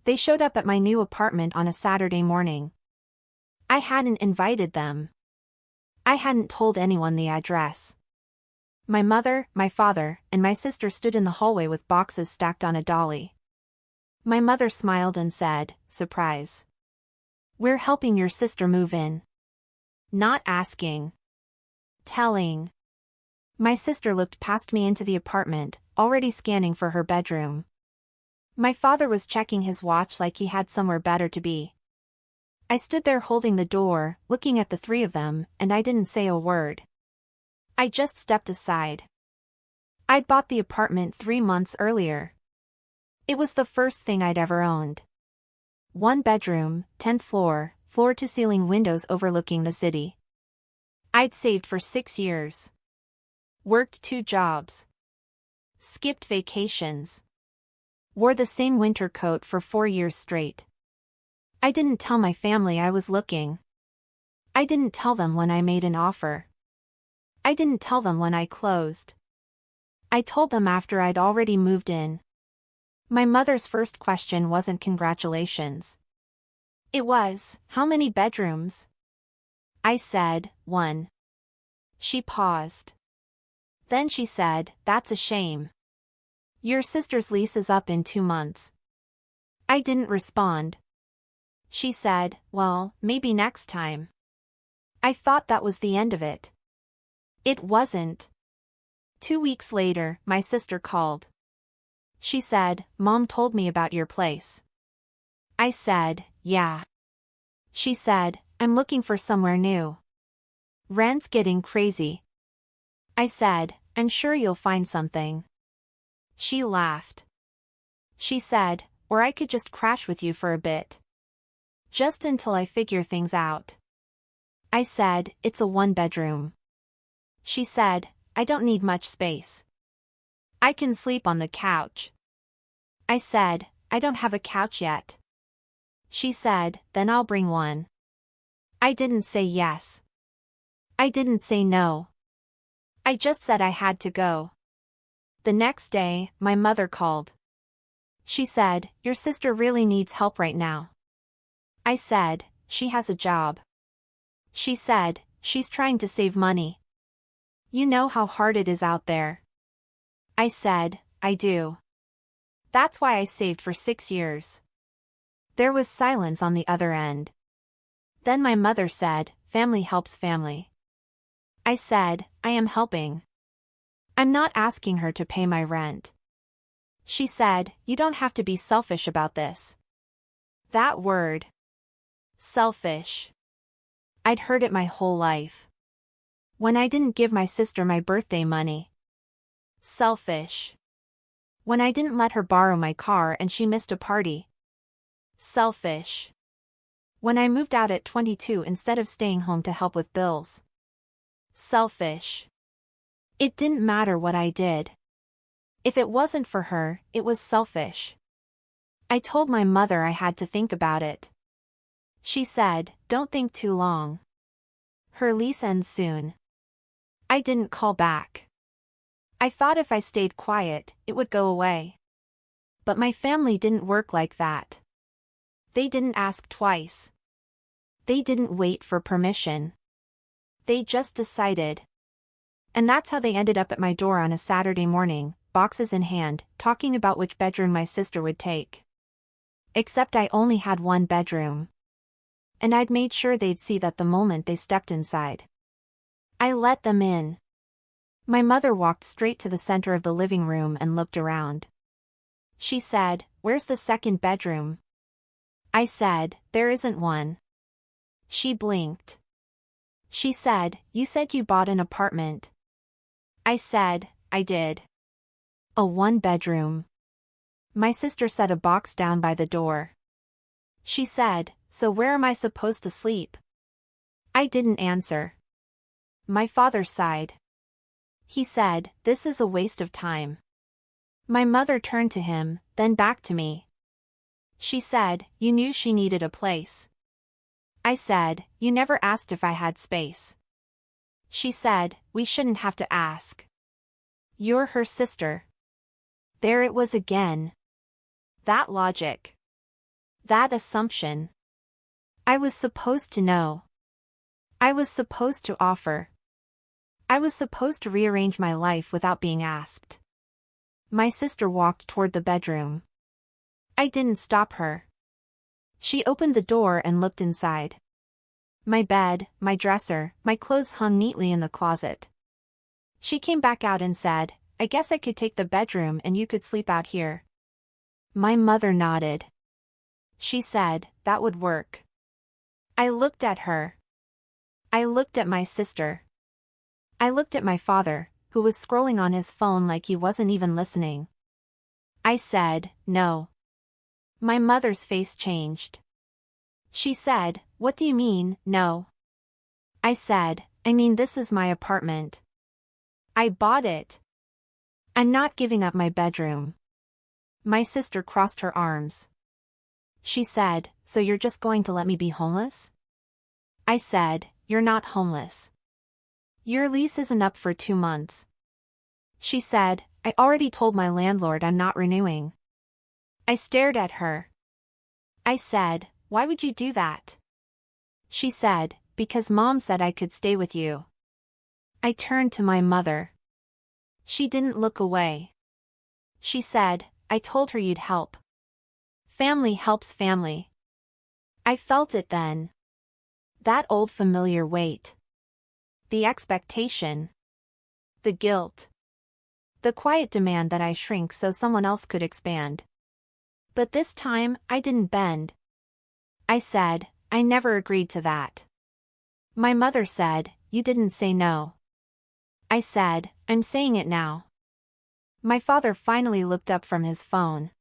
They showed up at my new apartment on a Saturday morning. I hadn't invited them. I hadn't told anyone the address. My mother, my father, and my sister stood in the hallway with boxes stacked on a dolly. My mother smiled and said, "Surprise. We're helping your sister move in." Not asking. Telling. My sister looked past me into the apartment, already scanning for her bedroom. My father was checking his watch like he had somewhere better to be. I stood there holding the door, looking at the three of them, and I didn't say a word. I just stepped aside. I'd bought the apartment 3 months earlier. It was the first thing I'd ever owned. 1 bedroom, 10th floor, floor-to-ceiling windows overlooking the city. I'd saved for 6 years. Worked 2 jobs. Skipped vacations. Wore the same winter coat for 4 years straight. I didn't tell my family I was looking. I didn't tell them when I made an offer. I didn't tell them when I closed. I told them after I'd already moved in. My mother's first question wasn't congratulations. It was, "How many bedrooms?" I said, 1. She paused. Then she said, "That's a shame. Your sister's lease is up in 2 months." I didn't respond. She said, "Well, maybe next time." I thought that was the end of it. It wasn't. 2 weeks later, my sister called. She said, "Mom told me about your place." I said, "Yeah." She said, "I'm looking for somewhere new. Rent's getting crazy." I said, "I'm sure you'll find something." She laughed. She said, "Or I could just crash with you for a bit. Just until I figure things out." I said, "It's a 1-bedroom. She said, "I don't need much space. I can sleep on the couch." I said, "I don't have a couch yet." She said, "Then I'll bring one." I didn't say yes. I didn't say no. I just said I had to go. The next day, my mother called. She said, "Your sister really needs help right now." I said, "She has a job." She said, "She's trying to save money. You know how hard it is out there." I said, "I do. That's why I saved for 6 years." There was silence on the other end. Then my mother said, "Family helps family." I said, "I am helping. I'm not asking her to pay my rent." She said, "You don't have to be selfish about this." That word. Selfish. I'd heard it my whole life. When I didn't give my sister my birthday money. Selfish. When I didn't let her borrow my car and she missed a party. Selfish. When I moved out at 22 instead of staying home to help with bills. Selfish. It didn't matter what I did. If it wasn't for her, it was selfish. I told my mother I had to think about it. She said, "Don't think too long. Her lease ends soon." I didn't call back. I thought if I stayed quiet, it would go away. But my family didn't work like that. They didn't ask twice. They didn't wait for permission. They just decided. And that's how they ended up at my door on a Saturday morning, boxes in hand, talking about which bedroom my sister would take. Except I only had 1 bedroom. And I'd made sure they'd see that the moment they stepped inside. I let them in. My mother walked straight to the center of the living room and looked around. She said, "Where's the 2nd bedroom?" I said, "There isn't one." She blinked. She said, "You said you bought an apartment." I said, "I did." "A 1-bedroom. My sister set a box down by the door. She said, "So where am I supposed to sleep?" I didn't answer. My father sighed. He said, "This is a waste of time." My mother turned to him, then back to me. She said, "You knew she needed a place." I said, "You never asked if I had space." She said, "We shouldn't have to ask. You're her sister." There it was again. That logic. That assumption. I was supposed to know. I was supposed to offer. I was supposed to rearrange my life without being asked. My sister walked toward the bedroom. I didn't stop her. She opened the door and looked inside. My bed, my dresser, my clothes hung neatly in the closet. She came back out and said, "I guess I could take the bedroom and you could sleep out here." My mother nodded. She said, "That would work." I looked at her. I looked at my sister. I looked at my father, who was scrolling on his phone like he wasn't even listening. I said, "No." My mother's face changed. She said, "What do you mean, no?" I said, "I mean this is my apartment. I bought it. I'm not giving up my bedroom." My sister crossed her arms. She said, "So you're just going to let me be homeless?" I said, "You're not homeless. Your lease isn't up for 2 months." She said, "I already told my landlord I'm not renewing." I stared at her. I said, "Why would you do that?" She said, "Because Mom said I could stay with you." I turned to my mother. She didn't look away. She said, "I told her you'd help. Family helps family." I felt it then. That old familiar weight. The expectation. The guilt. The quiet demand that I shrink so someone else could expand. But this time, I didn't bend. I said, "I never agreed to that." My mother said, "You didn't say no." I said, "I'm saying it now." My father finally looked up from his phone.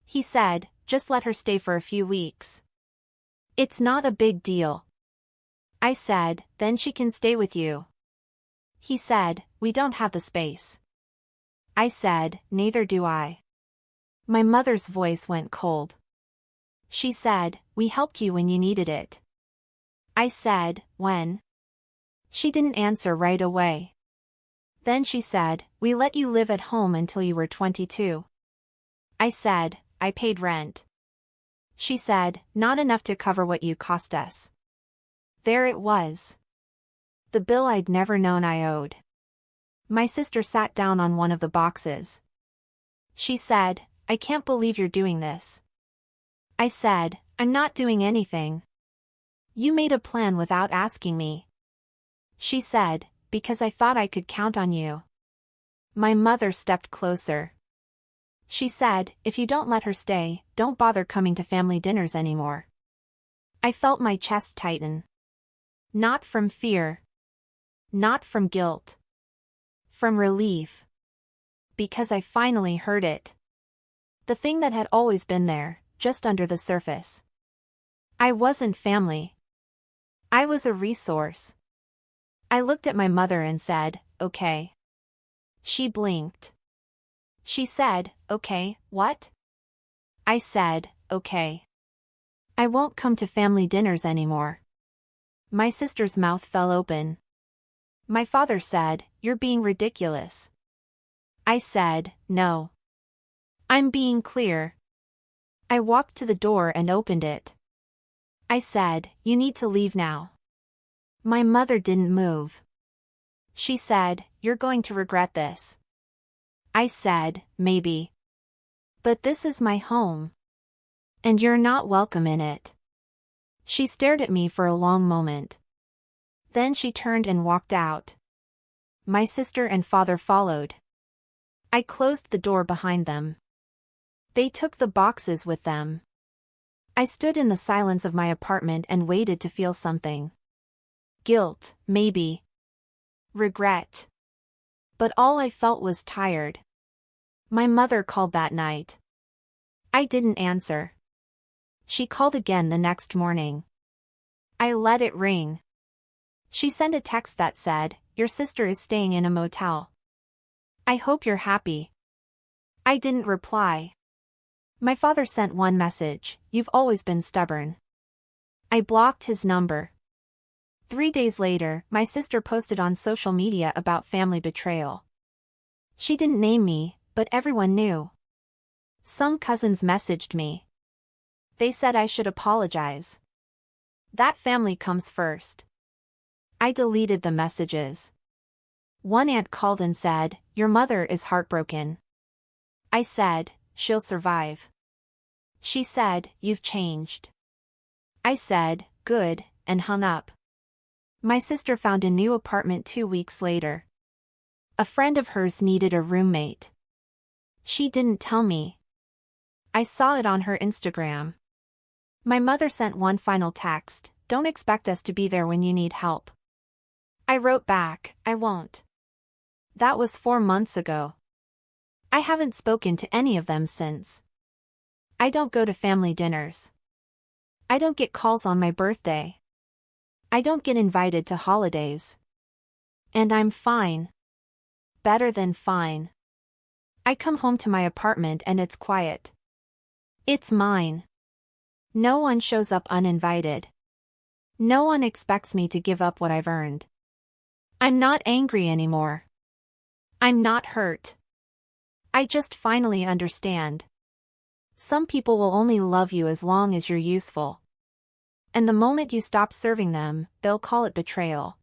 He said, "Just let her stay for a few weeks. It's not a big deal." I said, "Then she can stay with you." He said, "We don't have the space." I said, "Neither do I." My mother's voice went cold. She said, "We helped you when you needed it." I said, "When?" She didn't answer right away. Then she said, "We let you live at home until you were 22. I said, "I paid rent." She said, "Not enough to cover what you cost us." There it was. The bill I'd never known I owed. My sister sat down on one of the boxes. She said, "I can't believe you're doing this." I said, "I'm not doing anything. You made a plan without asking me." She said, "Because I thought I could count on you." My mother stepped closer. She said, "If you don't let her stay, don't bother coming to family dinners anymore." I felt my chest tighten. Not from fear. Not from guilt. From relief. Because I finally heard it. The thing that had always been there, just under the surface. I wasn't family. I was a resource. I looked at my mother and said, "Okay." She blinked. She said, "Okay, what?" I said, "Okay. I won't come to family dinners anymore." My sister's mouth fell open. My father said, "You're being ridiculous." I said, "No. I'm being clear." I walked to the door and opened it. I said, "You need to leave now." My mother didn't move. She said, "You're going to regret this." I said, "Maybe. But this is my home. And you're not welcome in it." She stared at me for a long moment. Then she turned and walked out. My sister and father followed. I closed the door behind them. They took the boxes with them. I stood in the silence of my apartment and waited to feel something. Guilt, maybe. Regret. But all I felt was tired. My mother called that night. I didn't answer. She called again the next morning. I let it ring. She sent a text that said, "Your sister is staying in a motel. I hope you're happy." I didn't reply. My father sent one message, "You've always been stubborn." I blocked his number. 3 days later, my sister posted on social media about family betrayal. She didn't name me, but everyone knew. Some cousins messaged me. They said I should apologize. That family comes first. I deleted the messages. One aunt called and said, "Your mother is heartbroken." I said, "She'll survive." She said, "You've changed." I said, "Good," and hung up. My sister found a new apartment 2 weeks later. A friend of hers needed a roommate. She didn't tell me. I saw it on her Instagram. My mother sent one final text, "Don't expect us to be there when you need help." I wrote back, "I won't." That was 4 months ago. I haven't spoken to any of them since. I don't go to family dinners. I don't get calls on my birthday. I don't get invited to holidays. And I'm fine. Better than fine. I come home to my apartment and it's quiet. It's mine. No one shows up uninvited. No one expects me to give up what I've earned. I'm not angry anymore. I'm not hurt. I just finally understand. Some people will only love you as long as you're useful. And the moment you stop serving them, they'll call it betrayal.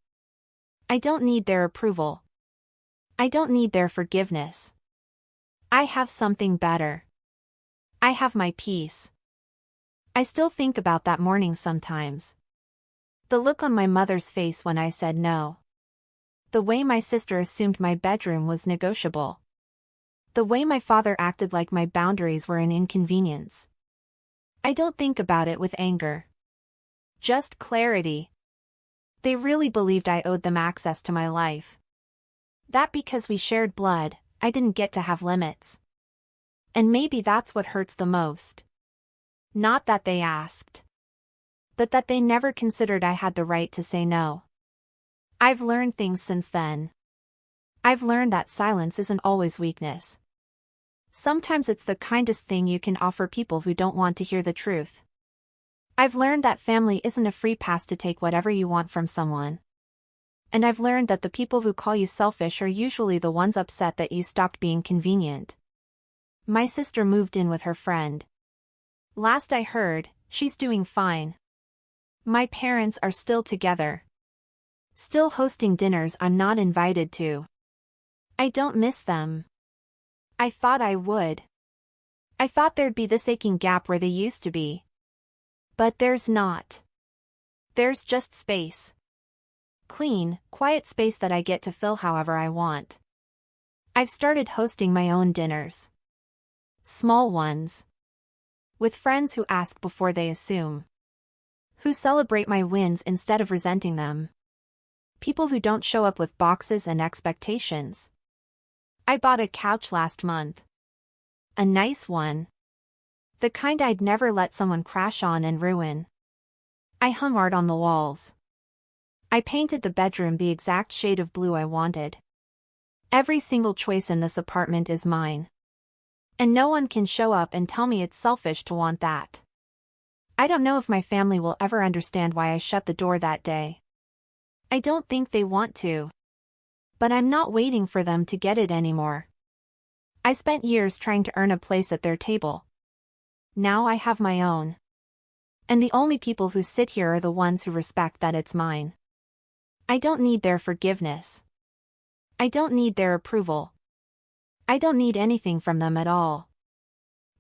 I don't need their approval. I don't need their forgiveness. I have something better. I have my peace. I still think about that morning sometimes. The look on my mother's face when I said no. The way my sister assumed my bedroom was negotiable. The way my father acted like my boundaries were an inconvenience. I don't think about it with anger. Just clarity. They really believed I owed them access to my life. That because we shared blood, I didn't get to have limits. And maybe that's what hurts the most. Not that they asked. But that they never considered I had the right to say no. I've learned things since then. I've learned that silence isn't always weakness. Sometimes it's the kindest thing you can offer people who don't want to hear the truth. I've learned that family isn't a free pass to take whatever you want from someone. And I've learned that the people who call you selfish are usually the ones upset that you stopped being convenient. My sister moved in with her friend. Last I heard, she's doing fine. My parents are still together. Still hosting dinners I'm not invited to. I don't miss them. I thought I would. I thought there'd be this aching gap where they used to be. But there's not. There's just space. Clean, quiet space that I get to fill however I want. I've started hosting my own dinners. Small ones. With friends who ask before they assume. Who celebrate my wins instead of resenting them. People who don't show up with boxes and expectations. I bought a couch last month. A nice one. The kind I'd never let someone crash on and ruin. I hung art on the walls. I painted the bedroom the exact shade of blue I wanted. Every single choice in this apartment is mine. And no one can show up and tell me it's selfish to want that. I don't know if my family will ever understand why I shut the door that day. I don't think they want to. But I'm not waiting for them to get it anymore. I spent years trying to earn a place at their table. Now I have my own. And the only people who sit here are the ones who respect that it's mine. I don't need their forgiveness. I don't need their approval. I don't need anything from them at all.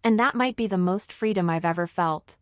And that might be the most freedom I've ever felt.